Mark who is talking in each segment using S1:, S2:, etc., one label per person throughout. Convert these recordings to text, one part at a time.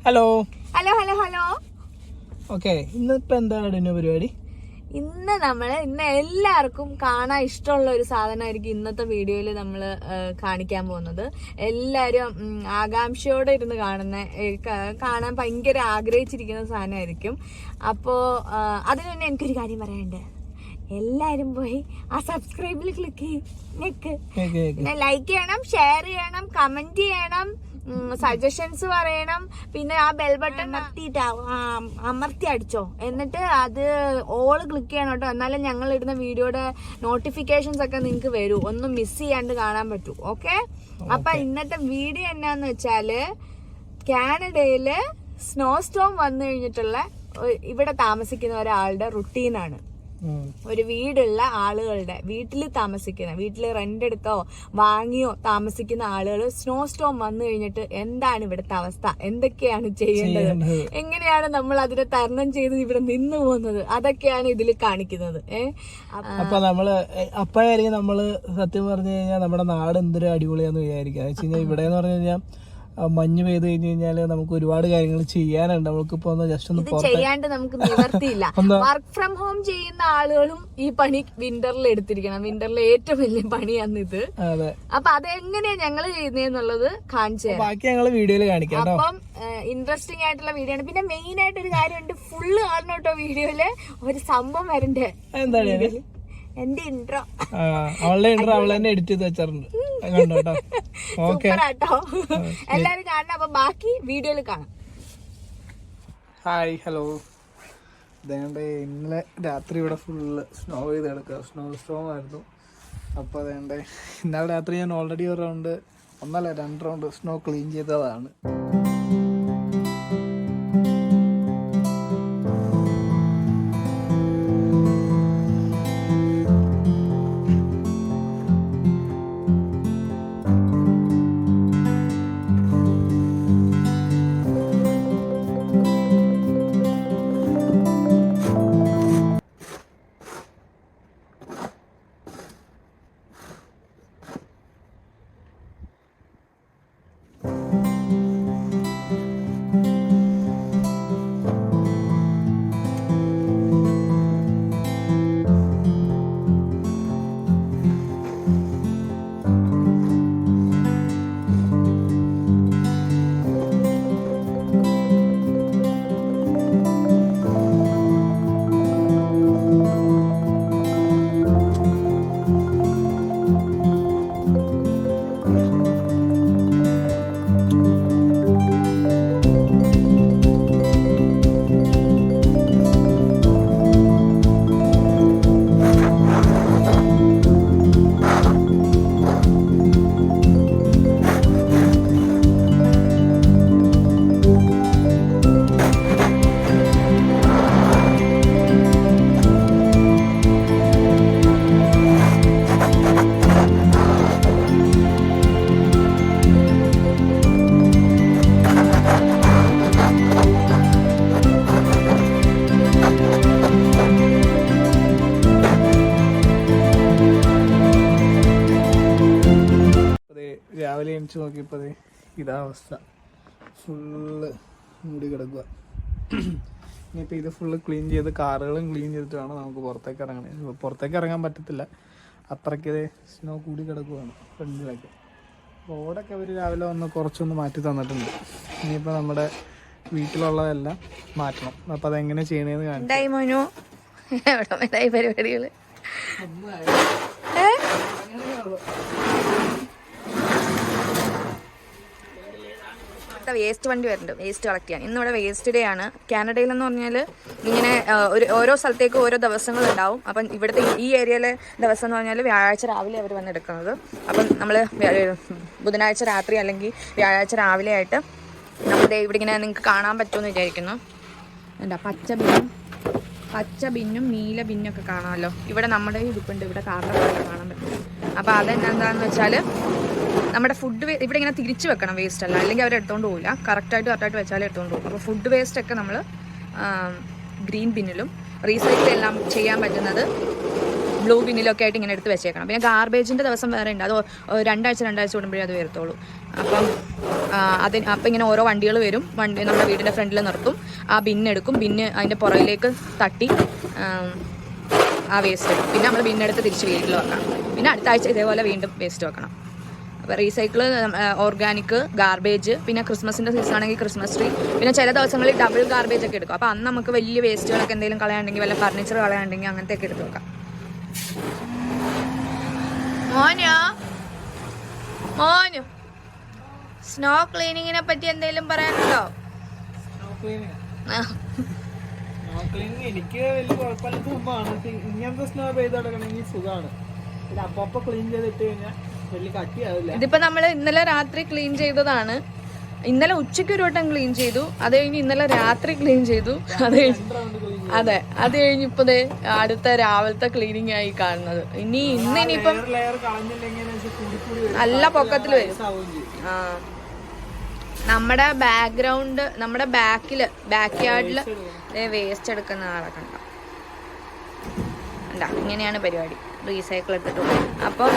S1: Hello
S2: hello hello hello.
S1: Okay, ഇന്നിപ്പോ എന്താണ് പരിപാടി?
S2: ഇന്ന് എല്ലാവർക്കും കാണാൻ ഇഷ്ടമുള്ള ഒരു സാധനമായിരിക്കും ഇന്നത്തെ വീഡിയോയിൽ നമ്മൾ കാണിക്കാൻ പോകുന്നത്. എല്ലാവരും ആകാംക്ഷയോടെ ഇരുന്ന് കാണാൻ ഭയങ്കര ആഗ്രഹിച്ചിരിക്കുന്ന സാധനമായിരിക്കും. അപ്പോൾ അതിന് തന്നെ എനിക്കൊരു കാര്യം പറയാനുണ്ട്. എല്ലാരും പോയി ആ സബ്സ്ക്രൈബിൽ ക്ലിക്ക് പിന്നെ ലൈക്ക് ചെയ്യണം, ഷെയർ ചെയ്യണം, കമന്റ് ചെയ്യണം, സജഷൻസ് പറയണം. പിന്നെ ആ ബെൽ ബട്ടൺ അമർത്തി അടിച്ചോ, എന്നിട്ട് അത് ഓള് ക്ലിക്ക് ചെയ്യണം കേട്ടോ. എന്നാലും ഞങ്ങൾ ഇടുന്ന വീഡിയോയുടെ നോട്ടിഫിക്കേഷൻസ് ഒക്കെ നിങ്ങൾക്ക് വരൂ, ഒന്നും മിസ് ചെയ്യാണ്ട് കാണാൻ പറ്റൂ. ഓക്കെ, അപ്പൊ ഇന്നത്തെ വീഡിയോ എന്നാന്ന് വെച്ചാല് കാനഡയില് സ്നോ സ്റ്റോം വന്നു കഴിഞ്ഞിട്ടുള്ള ഇവിടെ താമസിക്കുന്ന ഒരാളുടെ റുട്ടീനാണ്. ഒരു വീടുള്ള ആളുകളുടെ വീട്ടിൽ താമസിക്കുന്ന, വീട്ടിൽ റെന്റ് എടുത്തോ വാങ്ങിയോ താമസിക്കുന്ന ആളുകൾ സ്നോ സ്റ്റോം വന്നു കഴിഞ്ഞിട്ട് എന്താണ് ഇവിടുത്തെ അവസ്ഥ, എന്തൊക്കെയാണ് ചെയ്യേണ്ടത്, എങ്ങനെയാണ് നമ്മൾ അതിനെ തരണം ചെയ്ത് ഇവിടെ നിന്ന് പോകുന്നത്, അതൊക്കെയാണ് ഇതിൽ കാണിക്കുന്നത്.
S1: അപ്പൊ അപ്പോഴായിരിക്കും നമ്മള് സത്യം പറഞ്ഞു കഴിഞ്ഞാൽ നമ്മുടെ നാട് എന്തൊരു അടിപൊളിയാന്ന് വിചാരിക്കുക. ഇവിടെ എന്ന് പറഞ്ഞു കഴിഞ്ഞാൽ മഞ്ഞ് പെയ്ത് കഴിഞ്ഞ് കഴിഞ്ഞാല് നമുക്ക് ഒരുപാട് കാര്യങ്ങൾ ചെയ്യാനുണ്ട്. നമുക്കിപ്പോ ജസ്റ്റ് ഒന്ന്
S2: ചെയ്യാണ്ട് നമുക്ക് നിവർത്തിയില്ല. വർക്ക് ഫ്രം ഹോം ചെയ്യുന്ന ആളുകളും ഈ പണി വിന്ററിൽ എടുത്തിരിക്കണം. വിന്ററിലെ ഏറ്റവും വലിയ പണിയാണ് ഇത്. അപ്പൊ അതെങ്ങനെയാ ഞങ്ങള് ചെയ്യുന്നതെന്നുള്ളത് കാണിച്ചു തരാം.
S1: ബാക്കി ഞങ്ങള് വീഡിയോയില് കാണിക്കാം.
S2: അപ്പം ഇൻട്രസ്റ്റിംഗ് ആയിട്ടുള്ള വീഡിയോ ആണ്. പിന്നെ മെയിൻ ആയിട്ട് ഒരു കാര്യമുണ്ട്, ഫുള്ള് കാണണം കേട്ടോ. വീഡിയോയില് ഒരു സംഭവം വരണ്ടേ,
S1: എന്താണ്
S2: എന്റെ ഇൻട്രോ,
S1: അവളുടെ ഇൻട്രോ അവൾ തന്നെ എഡിറ്റ് ചെയ്ത് വെച്ചിട്ടുണ്ട്.
S2: എല്ലാരും കാണണം. അപ്പൊ ബാക്കി വീഡിയോയിൽ കാണാം.
S1: Hi, hello. ഇന്നലെ രാത്രി ഇവിടെ ഫുള്ള് സ്നോ ചെയ്ത് കിടക്കുക, സ്നോ സ്റ്റോം ആയിരുന്നു. അപ്പോൾ ഇന്നലെ രാത്രി ഞാൻ ഓൾറെഡി ഒരു റൗണ്ട്, 2 റൗണ്ട് സ്നോ ക്ലീൻ ചെയ്തതാണ്. രാവിലെ എണിച്ച് നോക്കിയപ്പോൾ ഇതാ അവസ്ഥ, ഫുള്ള് മൂടി കിടക്കുക. ഇനിയിപ്പോൾ ഇത് ഫുള്ള് ക്ലീൻ ചെയ്ത് കാറുകളും ക്ലീൻ ചെയ്തിട്ട് വേണം നമുക്ക് പുറത്തേക്ക് ഇറങ്ങണേ. പുറത്തേക്ക് ഇറങ്ങാൻ പറ്റത്തില്ല, അത്രയ്ക്ക് സ്നോ കൂടി കിടക്കുകയാണ് ഫ്രണ്ടിലൊക്കെ. റോഡൊക്കെ അവർ രാവിലെ വന്ന് കുറച്ചൊന്ന് മാറ്റി തന്നിട്ടുണ്ട്. ഇനിയിപ്പോൾ നമ്മുടെ വീട്ടിലുള്ളതെല്ലാം മാറ്റണം. അപ്പോൾ അതെങ്ങനെ ചെയ്യണേന്ന് കാണിച്ചു.
S2: പരിപാടികള് വേസ്റ്റ് വണ്ടി വരുന്നുണ്ട് വേസ്റ്റ് കളക്ട് ചെയ്യാൻ. ഇന്നിവിടെ വേസ്റ്റ് ഡേ ആണ്. കാനഡയിലെന്ന് പറഞ്ഞാൽ ഇങ്ങനെ ഓരോ സ്ഥലത്തേക്ക് ഓരോ ദിവസങ്ങളുണ്ടാവും. അപ്പം ഇവിടുത്തെ ഈ ഏരിയയിലെ ദിവസം എന്ന് പറഞ്ഞാൽ വ്യാഴാഴ്ച രാവിലെ അവർ വന്ന് എടുക്കുന്നത്. അപ്പം നമ്മൾ ബുധനാഴ്ച രാത്രി അല്ലെങ്കിൽ വ്യാഴാഴ്ച രാവിലെ ആയിട്ട് നമ്മുടെ ഇവിടെ ഇങ്ങനെ നിങ്ങൾക്ക് കാണാൻ പറ്റുമെന്ന് വിചാരിക്കുന്നു. എന്താ പച്ച ബിന്നും നീല ബിന്നും ഒക്കെ കാണാമല്ലോ. ഇവിടെ നമ്മുടെ ഇരിപ്പുണ്ട്, ഇവിടെ കാറിൻ്റെ കാണാൻ പറ്റും. അപ്പോൾ അതെന്താണെന്ന് വെച്ചാൽ നമ്മുടെ ഫുഡ് ഇവിടെ ഇങ്ങനെ തിരിച്ചു വെക്കണം, വേസ്റ്റ് അല്ല, അല്ലെങ്കിൽ അവർ എടുത്തുകൊണ്ട് പോകില്ല. കറക്റ്റായിട്ട് വെച്ചാലേ എടുത്തുകൊണ്ട് പോകും. അപ്പോൾ ഫുഡ് വേസ്റ്റ് ഒക്കെ നമ്മൾ ഗ്രീൻ ബിന്നിലും, റീസൈക്കിൾ എല്ലാം ചെയ്യാൻ പറ്റുന്നത് ബ്ലൂ ബിന്നിലൊക്കെ ആയിട്ട് ഇങ്ങനെ എടുത്ത് വെച്ചേക്കണം. പിന്നെ ഗാർബേജിൻ്റെ ദിവസം വേറെ ഉണ്ട്, അത് രണ്ടാഴ്ച കൂടുമ്പോഴേ അത് വരത്തുള്ളൂ. അപ്പം അപ്പം ഇങ്ങനെ ഓരോ വണ്ടികൾ വരും, നമ്മുടെ വീടിൻ്റെ ഫ്രണ്ടിൽ നിർത്തും, ആ ബിന്നെടുക്കും, അതിൻ്റെ പുറകിലേക്ക് തട്ടി ആ വേസ്റ്റ് എടുക്കും. പിന്നെ നമ്മൾ ബിന്നെടുത്ത് തിരിച്ച് വീട്ടിൽ വെക്കണം. പിന്നെ അടുത്ത ആഴ്ച ഇതേപോലെ വീണ്ടും വേസ്റ്റ് വെക്കണം. അപ്പോൾ റീസൈക്കിള്, ഓർഗാനിക്, ഗാർബേജ്, പിന്നെ ക്രിസ്മസിൻ്റെ സീസൺ ആണെങ്കിൽ ക്രിസ്മസ് ട്രീ, പിന്നെ ചില ദിവസങ്ങളിൽ ഡബിൾ ഗാർബേജ് ഒക്കെ എടുക്കും. അപ്പോൾ അന്ന് നമുക്ക് വലിയ വേസ്റ്റുകളൊക്കെ എന്തെങ്കിലും കളയാണ്ടെങ്കിൽ, വല്ല ഫർണിച്ചർ കളയാണ്ടെങ്കിൽ അങ്ങനത്തെ ഒക്കെ എടുത്ത് വെക്കാം. മോനു സ്നോ ക്ലീനിങ്ങിനെ പറ്റി എന്തെങ്കിലും പറയാനുണ്ടോ?
S1: എനിക്ക് വലിയ കുഴപ്പമില്ലാത്ത സംഭവമാണ്. ഇങ്ങനത്തെ സ്നോ പെയ്ത് കിടക്കണമെങ്കിൽ സുഖമാണ്. പിന്നെ അപ്പൊ ക്ലീൻ ചെയ്തിട്ട് കഴിഞ്ഞാൽ വലിയ കട്ടിയാവില്ല.
S2: ഇതിപ്പോ നമ്മള് ഇന്നലെ രാത്രി ക്ലീൻ ചെയ്തതാണ്. ഇന്നലെ ഉച്ചയ്ക്ക് ഒരു വട്ടം ക്ലീൻ ചെയ്തു, അത് കഴിഞ്ഞ് ഇന്നലെ രാത്രി ക്ലീൻ ചെയ്തു, അത് കഴിഞ്ഞ് ഇപ്പൊ അടുത്ത രാവിലത്തെ ക്ലീനിങ് ആയി കാണുന്നത്. ഇന്നിപ്പം നല്ല പൊക്കത്തിൽ വരും. നമ്മുടെ ബാക്ക്ഗ്രൗണ്ട്, നമ്മുടെ ബാക്ക് യാർഡില് വേസ്റ്റ് എടുക്കുന്ന ആളെ കണ്ടോ? ഇങ്ങനെയാണ് പരിപാടി. റീസൈക്കിൾ എടുത്തിട്ട് അപ്പം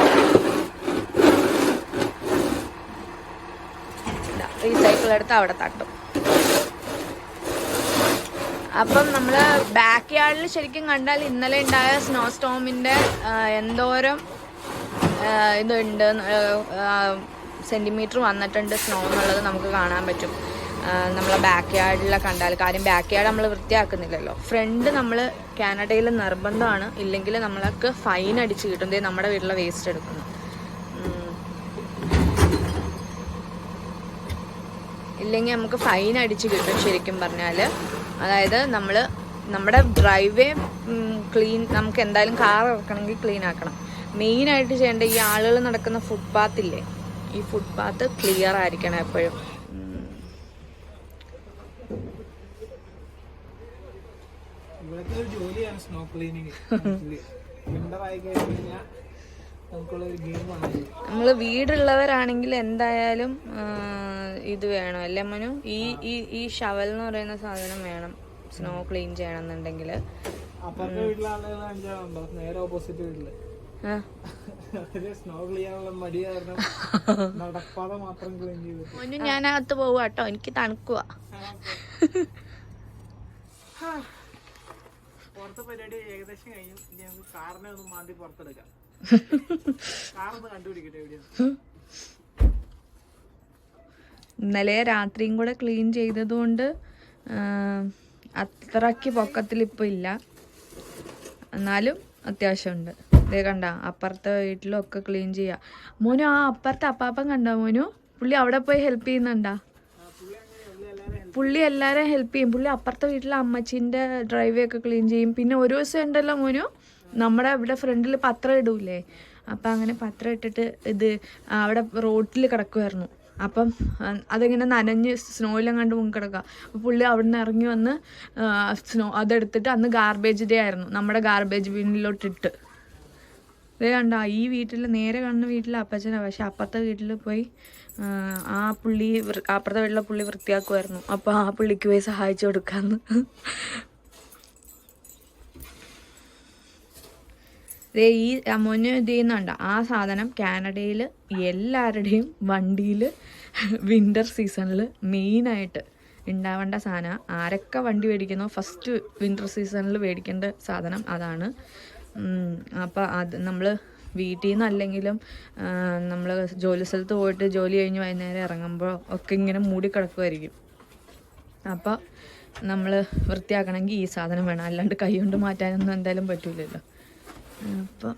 S2: റീസൈക്കിൾ എടുത്ത് അവിടെ തട്ടും. അപ്പം നമ്മൾ ബാക്ക് യാർഡിൽ ശരിക്കും കണ്ടാൽ ഇന്നലെ ഉണ്ടായ സ്നോ സ്റ്റോമിൻ്റെ എന്തോരം ഇതുണ്ട്, സെൻറ്റിമീറ്റർ വന്നിട്ടുണ്ട് സ്നോ എന്നുള്ളത് നമുക്ക് കാണാൻ പറ്റും നമ്മളെ ബാക്ക് യാർഡിലെ കണ്ടാൽ. കാര്യം ബാക്ക് യാർഡ് നമ്മൾ വൃത്തിയാക്കുന്നില്ലല്ലോ. ഫ്രണ്ട് നമ്മൾ കാനഡയിൽ നിർബന്ധമാണ്, ഇല്ലെങ്കിൽ നമ്മൾക്ക് ഫൈൻ അടിച്ച് കിട്ടും. നമ്മുടെ വീട്ടിലെ വേസ്റ്റ് എടുക്കുന്നു. ഇല്ലെങ്കിൽ നമുക്ക് ഫൈൻ അടിച്ച് കിട്ടും ശരിക്കും പറഞ്ഞാൽ. അതായത് നമ്മുടെ ഡ്രൈവേ ക്ലീൻ, നമുക്ക് എന്തായാലും കാർ ഇറക്കണമെങ്കിൽ ക്ലീൻ ആക്കണം. മെയിനായിട്ട് ചെയ്യേണ്ട ഈ ആളുകൾ നടക്കുന്ന ഫുട്പാത്തില്ലേ, ഈ ഫുട്പാത്ത് ക്ലിയർ ആയിരിക്കണം എപ്പോഴും.
S1: സ്നോ ക്ലീനിങ്
S2: നമ്മള് വീടുള്ളവരാണെങ്കിൽ എന്തായാലും ഇത് വേണം അല്ലേ മനു? ഈ ഷവൽ എന്ന് പറയുന്ന സാധനം വേണം സ്നോ ക്ലീൻ ചെയ്യണമെന്നുണ്ടെങ്കിൽ.
S1: നേരെ ഓപ്പോസിറ്റ് വീട്ടില് സ്നോ ക്ലീൻ മടി കാരണം നടപ്പാതെ മാത്രം ക്ലീൻ ചെയ്തു.
S2: മോനു ഞാനകത്ത് പോവാ കേട്ടോ, എനിക്ക് തണുക്കുക.
S1: പുറത്തെ പരിപാടി ഏകദേശം കഴിഞ്ഞു. ഇനി നമുക്ക് കാറിനെ ഒന്ന് മാന്തി പുറത്തെടുക്കാം. കാറൊന്ന് കണ്ടുപിടിക്കട്ടെ എവിടെയാണ്.
S2: ഇന്നലെ രാത്രിയും കൂടെ ക്ലീൻ ചെയ്തതുകൊണ്ട് അത്രയ്ക്ക് പൊക്കത്തിൽ ഇപ്പോൾ ഇല്ല, എന്നാലും അത്യാവശ്യമുണ്ട്. ഇതേ കണ്ട, അപ്പുറത്തെ വീട്ടിലൊക്കെ ക്ലീൻ ചെയ്യാം. മോനു ആ അപ്പുറത്തെ അപ്പാപ്പൻ കണ്ടോ മോനു? പുള്ളി അവിടെ പോയി ഹെൽപ്പ് ചെയ്യുന്നുണ്ടാ? പുള്ളി എല്ലാവരെയും ഹെൽപ്പ് ചെയ്യും. പുള്ളി അപ്പുറത്തെ വീട്ടിലെ അമ്മച്ചീൻ്റെ ഡ്രൈവേ ഒക്കെ ക്ലീൻ ചെയ്യും. പിന്നെ ഒരു ദിവസം ഉണ്ടല്ലോ മോനു, നമ്മുടെ ഇവിടെ ഫ്രണ്ടിൽ പത്രം ഇടൂലേ, അപ്പം അങ്ങനെ പത്രം ഇട്ടിട്ട് ഇത് അവിടെ റോഡിൽ കിടക്കുമായിരുന്നു. അപ്പം അതിങ്ങനെ നനഞ്ഞ് സ്നോയിലെങ്ങാണ്ട് മുങ്ങി കിടക്കുക. അപ്പോൾ പുള്ളി അവിടെ നിന്ന് ഇറങ്ങി വന്ന് അതെടുത്തിട്ട്, അന്ന് ഗാർബേജ് ഡേ ആയിരുന്നു, നമ്മുടെ ഗാർബേജ് ബിന്നിലോട്ടിട്ട്. ഇതേ കണ്ട, ഈ വീട്ടിൽ നേരെ കാണുന്ന വീട്ടിൽ അപ്പച്ചനാണ്, പക്ഷെ അപ്പുറത്തെ വീട്ടിൽ പോയി അപ്പുറത്തെ വീട്ടിലെ പുള്ളി വൃത്തിയാക്കുമായിരുന്നു. അപ്പോൾ ആ പുള്ളിക്ക് പോയി സഹായിച്ചു കൊടുക്കാന്ന്. ഈ മോന് ഇത് ചെയ്യുന്നുണ്ട്. ആ സാധനം കാനഡയിൽ എല്ലാവരുടെയും വണ്ടിയിൽ വിൻ്റർ സീസണിൽ മെയിനായിട്ട് ഉണ്ടാവേണ്ട സാധനം. ആരൊക്കെ വണ്ടി മേടിക്കുന്നോ ഫസ്റ്റ് വിൻ്റർ സീസണിൽ മേടിക്കേണ്ട സാധനം അതാണ്. അപ്പോൾ അത് നമ്മൾ വീട്ടിൽ നിന്നല്ലെങ്കിലും നമ്മൾ ജോലി സ്ഥലത്ത് പോയിട്ട് ജോലി കഴിഞ്ഞ് വൈകുന്നേരം ഇറങ്ങുമ്പോൾ ഒക്കെ ഇങ്ങനെ മൂടി കിടക്കുമായിരിക്കും. അപ്പോൾ നമ്മൾ വൃത്തിയാക്കണമെങ്കിൽ ഈ സാധനം വേണം, അല്ലാണ്ട് കൈ കൊണ്ട് മാറ്റാനൊന്നും എന്തായാലും പറ്റൂലല്ലോ. അപ്പോൾ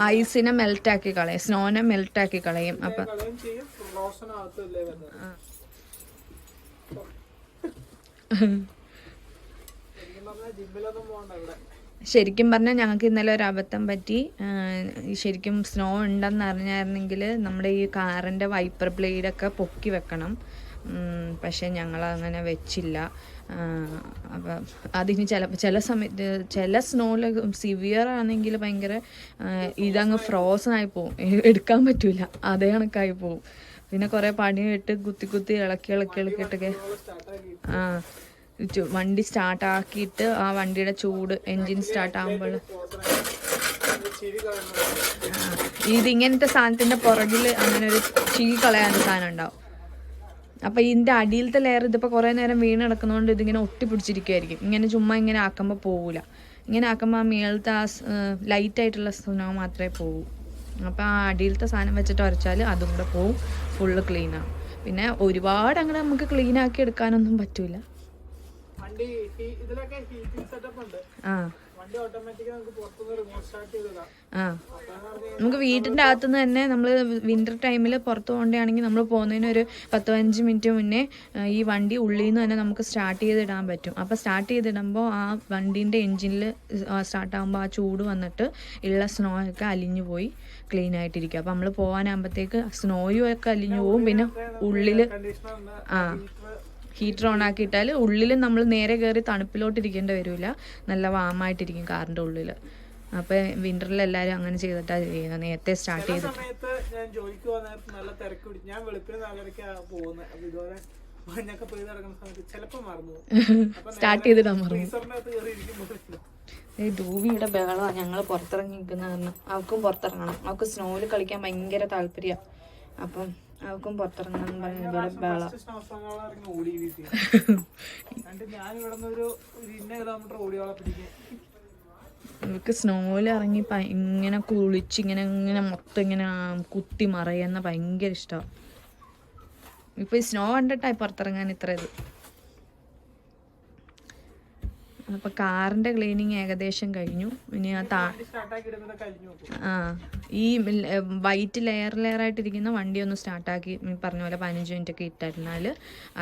S2: ഐസിനെ മെൽറ്റാക്കി കളയും, സ്നോനെ മെൽറ്റാക്കി കളയും. അപ്പം ശരിക്കും പറഞ്ഞാൽ ഞങ്ങൾക്ക് ഇന്നലെ ഒരു അബദ്ധം പറ്റി. ശരിക്കും സ്നോ ഉണ്ടെന്ന് അറിഞ്ഞായിരുന്നെങ്കിൽ നമ്മുടെ ഈ കാറിൻ്റെ വൈപ്പർ ബ്ലേഡൊക്കെ പൊക്കി വെക്കണം. പക്ഷേ ഞങ്ങളങ്ങനെ വെച്ചില്ല. അപ്പം അതിന് ചില സമയത്ത് ചില സ്നോയിൽ സിവിയർ ആണെങ്കിൽ ഭയങ്കര ഇതങ്ങ് ഫ്രോസൺ ആയി പോവും, എടുക്കാൻ പറ്റൂല, അതേ കണക്കായി പോവും. പിന്നെ കുറേ പണിയിട്ട് കുത്തി ഇളക്കിയിട്ടൊക്കെ വണ്ടി സ്റ്റാർട്ടാക്കിയിട്ട് ആ വണ്ടിയുടെ ചൂട് എൻജിൻ സ്റ്റാർട്ടാകുമ്പോൾ ഇതിങ്ങനത്തെ സാധനത്തിൻ്റെ പുറകിൽ അങ്ങനെ ഒരു ചീകി കളയാനുള്ള സാധനം ഉണ്ടാവും. അപ്പം ഇതിൻ്റെ അടിയിലത്തെ ലെയർ ഇതിപ്പോൾ കുറേ നേരം വീണ് കിടക്കുന്നതുകൊണ്ട് ഇതിങ്ങനെ ഒട്ടിപ്പിടിച്ചിരിക്കുമായിരിക്കും. ഇങ്ങനെ ചുമ്മാ ഇങ്ങനെ ആക്കുമ്പോൾ പോവില്ല. ഇങ്ങനെ ആക്കുമ്പോൾ ആ മേളത്തെ ആ ലൈറ്റായിട്ടുള്ള സ്നോ മാത്രമേ പോകൂ. അപ്പോൾ ആ അടിയിലത്തെ സാധനം വെച്ചിട്ട് ഉരച്ചാൽ അതും കൂടെ പോവും, ഫുള്ള് ക്ലീനാകും. പിന്നെ ഒരുപാട് അങ്ങനെ നമുക്ക് ക്ലീനാക്കി എടുക്കാനൊന്നും പറ്റൂല. നമുക്ക് വീട്ടിൻ്റെ അകത്തുനിന്ന് തന്നെ നമ്മൾ വിൻ്റർ ടൈമിൽ പുറത്ത് പോകേണ്ടതാണെങ്കിൽ നമ്മൾ പോകുന്നതിന് ഒരു 10-15 മിനിറ്റ് മുന്നേ ഈ വണ്ടി ഉള്ളിൽ നിന്ന് തന്നെ നമുക്ക് സ്റ്റാർട്ട് ചെയ്തിടാൻ പറ്റും. അപ്പോൾ സ്റ്റാർട്ട് ചെയ്തിടുമ്പോൾ ആ വണ്ടീൻ്റെ എൻജിനിൽ സ്റ്റാർട്ടാകുമ്പോൾ ആ ചൂട് വന്നിട്ട് ഉള്ള സ്നോ ഒക്കെ അലിഞ്ഞു പോയി ക്ലീൻ ആയിട്ടിരിക്കും. അപ്പോൾ നമ്മൾ പോകാനാകുമ്പോഴത്തേക്ക് സ്നോയും ഒക്കെ അലിഞ്ഞു പോവും. പിന്നെ ഉള്ളിൽ ഹീറ്റർ ഓൺ ആക്കിയിട്ടാൽ ഉള്ളിൽ നമ്മൾ നേരെ കയറി തണുപ്പിലോട്ടിരിക്കേണ്ടി വരില്ല, നല്ല വാമായിട്ടിരിക്കും കാറിൻ്റെ ഉള്ളിൽ. അപ്പോൾ വിൻ്ററിൽ എല്ലാവരും അങ്ങനെ ചെയ്തിട്ടാണ് ചെയ്യുന്നത്, നേരത്തെ സ്റ്റാർട്ട് ചെയ്ത്. സ്റ്റാർട്ട് ചെയ്തിടാൻ മറന്നു. ഡൂബിയുടെ ബഹളമാണ് ഞങ്ങൾ പുറത്തിറങ്ങി നിൽക്കുന്ന കാരണം. അവൾക്കും പുറത്തിറങ്ങണം, അവൾക്ക് സ്നോയിൽ കളിക്കാൻ ഭയങ്കര താല്പര്യമാണ്. അപ്പം അവൾക്കും പുറത്തിറങ്ങണം എന്ന് പറഞ്ഞ ഇവിടെ ബഹളം. ഇവർക്ക് സ്നോയിൽ ഇറങ്ങി ഇങ്ങനെ കുളിച്ച് ഇങ്ങനെ മൊത്തം ഇങ്ങനെ കുത്തി മറയുന്ന ഭയങ്കര ഇഷ്ടമാണ്. ഇപ്പൊ ഈ സ്നോ കണ്ടിട്ടായി പുറത്തിറങ്ങാൻ ഇത്ര ഇത്. അപ്പോൾ കാറിൻ്റെ ക്ലീനിങ് ഏകദേശം കഴിഞ്ഞു. ഇനി ഈ വൈറ്റ് ലെയറായിട്ടിരിക്കുന്ന വണ്ടി ഒന്ന് സ്റ്റാർട്ടാക്കി പറഞ്ഞ പോലെ 15 മിനിറ്റ് ഒക്കെ ഇട്ടിരുന്നാൽ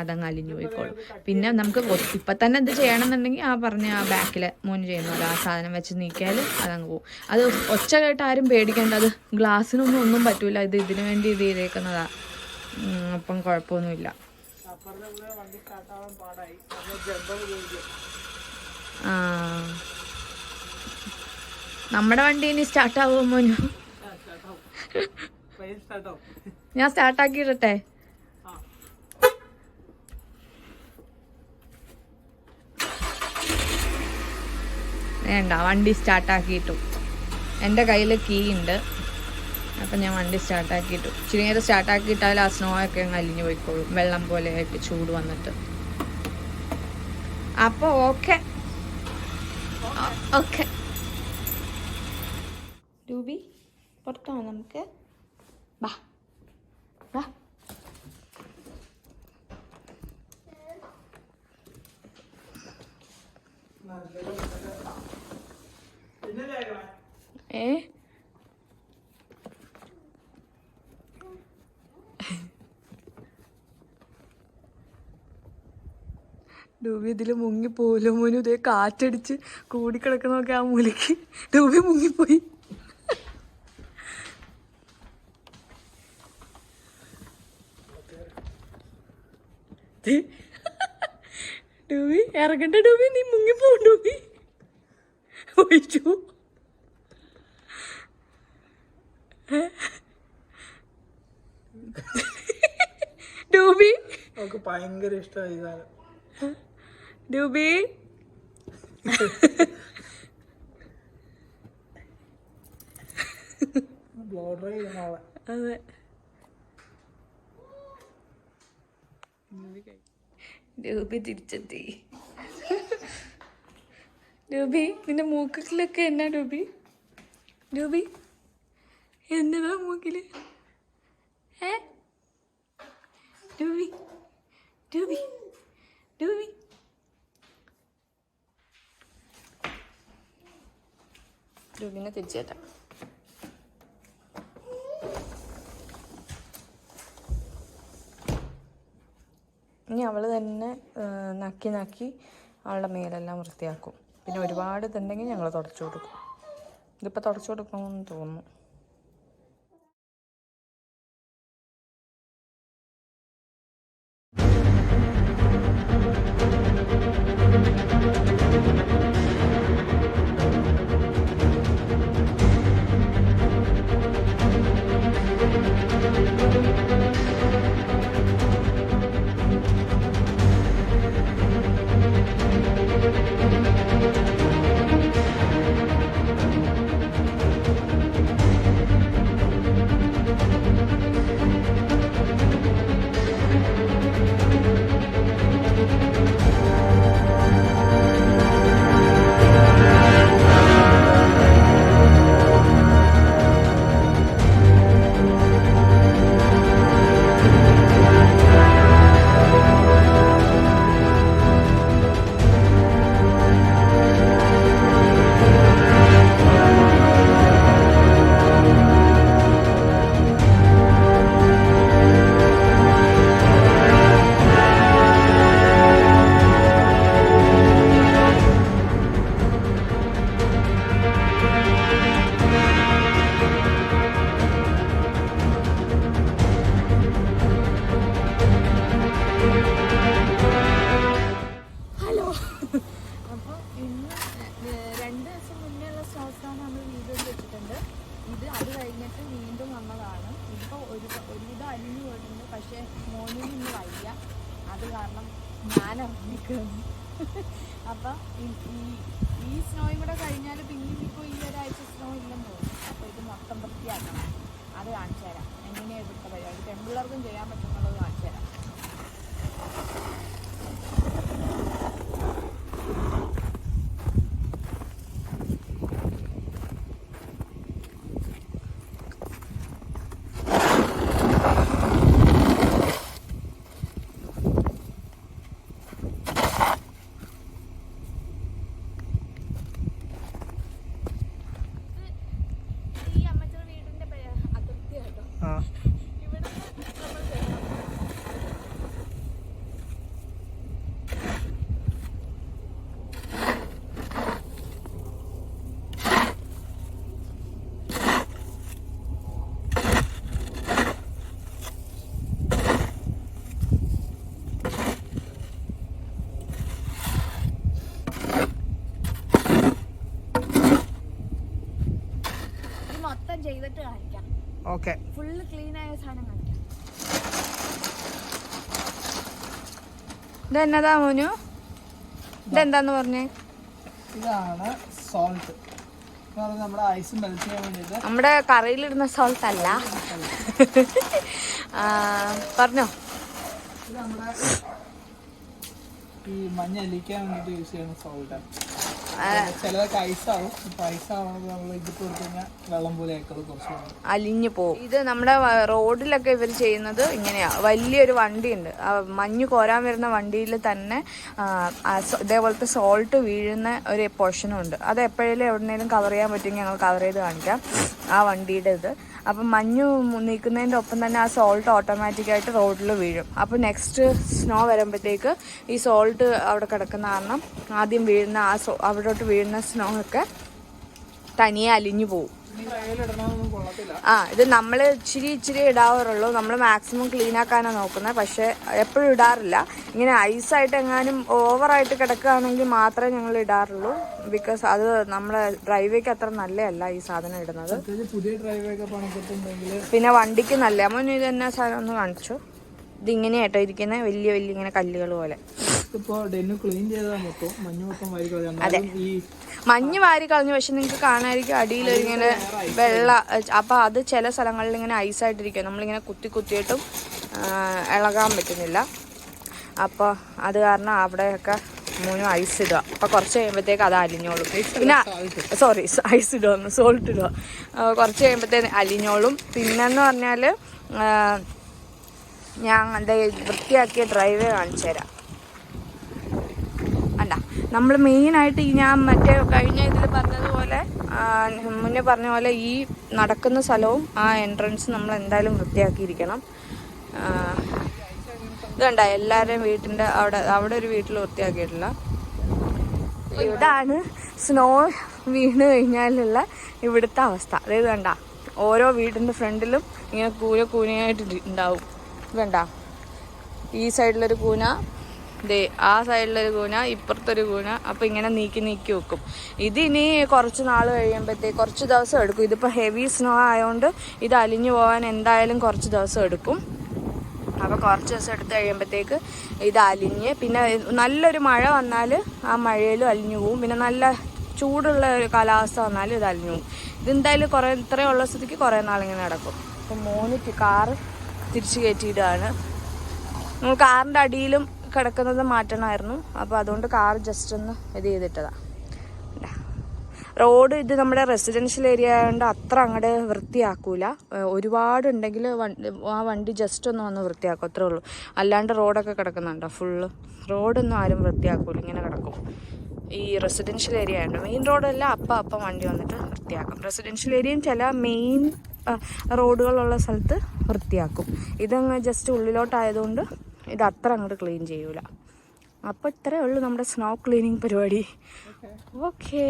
S2: അതങ്ങ് അലിഞ്ഞു പോയിക്കോളും. പിന്നെ നമുക്ക് ഇപ്പം തന്നെ ഇത് ചെയ്യണമെന്നുണ്ടെങ്കിൽ ആ പറഞ്ഞ ആ ബാക്കിലെ മോന് ചെയ്യുന്ന പോലെ ആ സാധനം വെച്ച് നീക്കിയാൽ അതങ്ങ് പോകും. അത് ഒച്ച കേട്ട് ആരും പേടിക്കേണ്ട, അത് ഗ്ലാസ്സിനൊന്നും ഒന്നും പറ്റൂല. ഇത് ഇതിനു വേണ്ടി ഇത് ചെയ്തേക്കുന്നതാ. അപ്പം കുഴപ്പമൊന്നുമില്ല. നമ്മുടെ വണ്ടി ഇനി സ്റ്റാർട്ടാവുമോ മോനു? ഞാൻ സ്റ്റാർട്ടാക്കിയിട്ടെ. വേണ്ട, വണ്ടി സ്റ്റാർട്ടാക്കിയിട്ടു. എൻ്റെ കയ്യിൽ കീ ഉണ്ട്. അപ്പം ഞാൻ വണ്ടി സ്റ്റാർട്ടാക്കിയിട്ടു. ഇച്ചിരി നേരം സ്റ്റാർട്ടാക്കിയിട്ടാൽ ആ സ്നോ ഒക്കെ അങ്ങ് അലിഞ്ഞു പോയിക്കോളും, വെള്ളം പോലെ ആയിട്ട് ചൂട് വന്നിട്ട്. അപ്പോൾ ഓക്കെ ഓക്കെ രൂപി, പുറത്താണോ നമുക്ക്? ബാ ബാ. ഡൂബി ഇതിൽ മുങ്ങിപ്പോലോ മോനും. ഇതേ കാറ്റടിച്ച് കൂടിക്കിടക്കുന്നൊക്കെ ആ മൂലയ്ക്ക് ഡൂബി മുങ്ങിപ്പോയി. ഡൂബി ഇറങ്ങണ്ട, ഡൂബി നീ മുങ്ങിപ്പോവും. ഡൂബി ഒഴിച്ചു. ഡൂബി ഭയങ്കര ഇഷ്ടമായി. ഡൂബി അതെ. ഡൂബി തിരിച്ചെത്തി. ഡൂബി നിന്റെ മൂക്കിലൊക്കെ എന്നാ ഡൂബി? ഡൂബി എന്നതാ മൂക്കില്? ഡൂബി ഡൂബി ഡൂബി ഡൂബിനെ തിരിച്ചേറ്റാം. ഇനി അവൾ തന്നെ നക്കി അവളുടെ മേലെല്ലാം വൃത്തിയാക്കും. പിന്നെ ഒരുപാട് ഇതുണ്ടെങ്കിൽ ഞങ്ങൾ തുടച്ചു കൊടുക്കും. ഇതിപ്പോൾ തുടച്ചു കൊടുക്കണമെന്ന് തോന്നുന്നു. പക്ഷെ മോനിന് ഇന്ന് വയ്യ, അത് കാരണം ഞാൻ ഇറങ്ങിക്കുന്നു. അപ്പം ഈ സ്നോയും കൂടെ കഴിഞ്ഞാൽ പിന്നെയും ഇപ്പോൾ ഈ ഒരാഴ്ച സ്നോ ഇല്ലെന്ന് തോന്നുന്നു. അപ്പോൾ ഇത് മൊത്തം വൃത്തിയാക്കണം. അത് കാണിച്ചു തരാം എങ്ങനെയാണ് ഇവിടുത്തെ പരിപാടി. പെൺപിള്ളേർക്കും ചെയ്യാൻ പറ്റുന്നുള്ളത് കാണിച്ചു തരാം. ചെയ്തിട്ട് കാണിക്കാം.
S1: ഓക്കെ,
S2: ഫുള്ള് ക്ലീൻ ആയ സാധനം കാണിക്കാം. ഇതെന്നതാ മോനു? ഇതെന്താന്ന് പറഞ്ഞേ?
S1: ഇതാണ് സോൾട്ട്. നമ്മുടെ ഐസ് മെൽറ്റ് ചെയ്യാൻ വേണ്ടിയിട്ട്.
S2: നമ്മുടെ കറിയിലിടുന്ന സോൾട്ട് അല്ല. പറഞ്ഞോ.
S1: ഇത് നമ്മുടെ ഈ മഞ്ഞ അലിക്കാൻ വേണ്ടിയിട്ട് യൂസ് ചെയ്യുന്ന സോൾട്ട്. ചിലതൊക്കെ ഐസാവും. ഇപ്പൊ ഐസാവുന്നത് നമ്മൾ ഇതിട്ട് കൊടുത്തുകഴിഞ്ഞാൽ വെള്ളം പോലെ കുറച്ച്
S2: അലിഞ്ഞു പോകും. ഇത് നമ്മുടെ റോഡിലൊക്കെ ഇവർ ചെയ്യുന്നത് ഇങ്ങനെയാ. വലിയൊരു വണ്ടിയുണ്ട്, മഞ്ഞ് കോരാൻ വരുന്ന വണ്ടിയിൽ തന്നെ ഇതേപോലത്തെ സോൾട്ട് വീഴുന്ന ഒരു പോർഷനും ഉണ്ട്. അത് എപ്പോഴേലും എവിടെയെങ്കിലും കവർ ചെയ്യാൻ പറ്റുമെങ്കിൽ ഞങ്ങൾ കവർ ചെയ്ത് കാണിക്കാം ആ വണ്ടിയുടെ ഇത്. അപ്പം മഞ്ഞ് നീക്കുന്നതിൻ്റെ ഒപ്പം തന്നെ ആ സോൾട്ട് ഓട്ടോമാറ്റിക്കായിട്ട് റോഡിൽ വീഴും. അപ്പോൾ നെക്സ്റ്റ് സ്നോ വരുമ്പോഴത്തേക്ക് ഈ സോൾട്ട് അവിടെ കിടക്കുന്ന കാരണം ആദ്യം വീഴുന്ന അവിടോട്ട് വീഴുന്ന സ്നോ ഒക്കെ തനിയെ അലിഞ്ഞു പോകും. ഇത് നമ്മൾ ഇച്ചിരി ഇടാറുള്ളൂ. നമ്മൾ മാക്സിമം ക്ലീൻ ആക്കാനാണ് നോക്കുന്നത്, പക്ഷെ എപ്പോഴും ഇടാറില്ല. ഇങ്ങനെ ഐസായിട്ട് എങ്ങാനും ഓവറായിട്ട് കിടക്കുകയാണെങ്കിൽ മാത്രമേ ഞങ്ങൾ ഇടാറുള്ളൂ. ബിക്കോസ് അത് നമ്മുടെ ഡ്രൈവേക്ക് അത്ര നല്ലതല്ല ഈ സാധനം ഇടുന്നത്. പിന്നെ വണ്ടിക്ക് നല്ല. അമ്മ ഇത് തന്നെ സാധനം ഒന്ന് കാണിച്ചു. ഇതിങ്ങനെയാട്ടോ ഇരിക്കുന്നത്, വലിയ വലിയ ഇങ്ങനെ കല്ലുകൾ പോലെ. അതെ, മഞ്ഞ് വാരി കളഞ്ഞു. പക്ഷെ നിങ്ങൾക്ക് കാണാതിരിക്കും അടിയിൽ ഇങ്ങനെ വെള്ള. അപ്പൊ അത് ചില സ്ഥലങ്ങളിൽ ഇങ്ങനെ ഐസായിട്ടിരിക്കും. നമ്മളിങ്ങനെ കുത്തിയിട്ടും ഇളകാൻ പറ്റുന്നില്ല. അപ്പോൾ അത് കാരണം അവിടെയൊക്കെ മൂന്നും ഐസ് ഇടുക. അപ്പോൾ കുറച്ച് കഴിയുമ്പോഴത്തേക്ക് അത് അലിഞ്ഞോളും. പിന്നെ ഐസ് ഇടുക, സോൾട്ട് ഇടുക. കുറച്ച് കഴിയുമ്പോഴത്തേക്ക് അലിഞ്ഞോളും. പിന്നെന്ന് പറഞ്ഞാൽ ഞാൻ വൃത്തിയാക്കിയ ഡ്രൈവേ കാണിച്ചു തരാം. അല്ല, നമ്മൾ മെയിനായിട്ട് ഞാൻ മറ്റേ കഴിഞ്ഞ ഇതിൽ പറഞ്ഞതുപോലെ, മുന്നേ പറഞ്ഞ പോലെ ഈ നടക്കുന്ന സ്ഥലവും ആ എൻട്രൻസ് നമ്മൾ എന്തായാലും വൃത്തിയാക്കിയിരിക്കണം. ഇത് കണ്ട എല്ലാവരുടെയും വീട്ടിൻ്റെ അവിടെ ഒരു വീട്ടിൽ വൃത്തിയാക്കിയിട്ടില്ല. ഇതാണ് സ്നോ വീണ് കഴിഞ്ഞാലുള്ള ഇവിടുത്തെ അവസ്ഥ. അതായത് കണ്ട ഓരോ വീടിൻ്റെ ഫ്രണ്ടിലും ഇങ്ങനെ കൂനയായിട്ട് ഉണ്ടാവും. വേണ്ട, ഈ സൈഡിലൊരു കൂന, ആ സൈഡിലൊരു കൂന, ഇപ്പുറത്തൊരു കൂന. അപ്പം ഇങ്ങനെ നീക്കി വെക്കും. ഇതിനി കുറച്ച് നാൾ കഴിയുമ്പോഴത്തേക്ക് കുറച്ച് ദിവസം എടുക്കും. ഇതിപ്പോൾ ഹെവി സ്നോ ആയതുകൊണ്ട് ഇത് അലിഞ്ഞു പോകാൻ എന്തായാലും കുറച്ച് ദിവസം എടുക്കും. അപ്പോൾ കുറച്ച് ദിവസം എടുത്ത് കഴിയുമ്പോഴത്തേക്ക് ഇത് അലിഞ്ഞ്, പിന്നെ നല്ലൊരു മഴ വന്നാൽ ആ മഴയിലും അലിഞ്ഞു പോവും. പിന്നെ നല്ല ചൂടുള്ള ഒരു കാലാവസ്ഥ വന്നാലും ഇത് അലിഞ്ഞു പോവും. ഇതെന്തായാലും ഇത്രയുള്ള സ്ഥിതിക്ക് കുറേ നാളിങ്ങനെ നടക്കും. അപ്പം മോനിക്ക് കാറ് തിരിച്ച് കയറ്റിയിട്ടാണ്. നമ്മൾ കാറിൻ്റെ അടിയിലും കിടക്കുന്നത് മാറ്റണമായിരുന്നു. അപ്പോൾ അതുകൊണ്ട് കാർ ജസ്റ്റ് ഒന്ന് ഇത് ചെയ്തിട്ടതാണ്. റോഡ് ഇത് നമ്മുടെ റെസിഡൻഷ്യൽ ഏരിയ ആയതുകൊണ്ട് അത്ര അങ്ങോട്ട് വൃത്തിയാക്കൂല. ഒരുപാടുണ്ടെങ്കിൽ ആ വണ്ടി ജസ്റ്റ് ഒന്ന് വന്ന് വൃത്തിയാക്കും, അത്രേ ഉള്ളൂ. അല്ലാണ്ട് റോഡൊക്കെ കിടക്കുന്നുണ്ടോ ഫുള്ള്. റോഡൊന്നും ആരും വൃത്തിയാക്കൂല, ഇങ്ങനെ കിടക്കും. ഈ റെസിഡൻഷ്യൽ ഏരിയ ആയതുകൊണ്ട് മെയിൻ റോഡല്ല, അപ്പം വണ്ടി വന്നിട്ട് വൃത്തിയാക്കും. റെസിഡൻഷ്യൽ ഏരിയയും ചില മെയിൻ റോഡുകളുള്ള സ്ഥലത്ത് വൃത്തിയാക്കും. ഇതങ്ങ് ജസ്റ്റ് ഉള്ളിലോട്ടായതുകൊണ്ട് ഇത് അത്ര അങ്ങോട്ട് ക്ലീൻ ചെയ്യൂല. അപ്പോൾ ഇത്രയേ ഉള്ളൂ നമ്മുടെ സ്നോ ക്ലീനിങ് പരിപാടി. ഓക്കേ.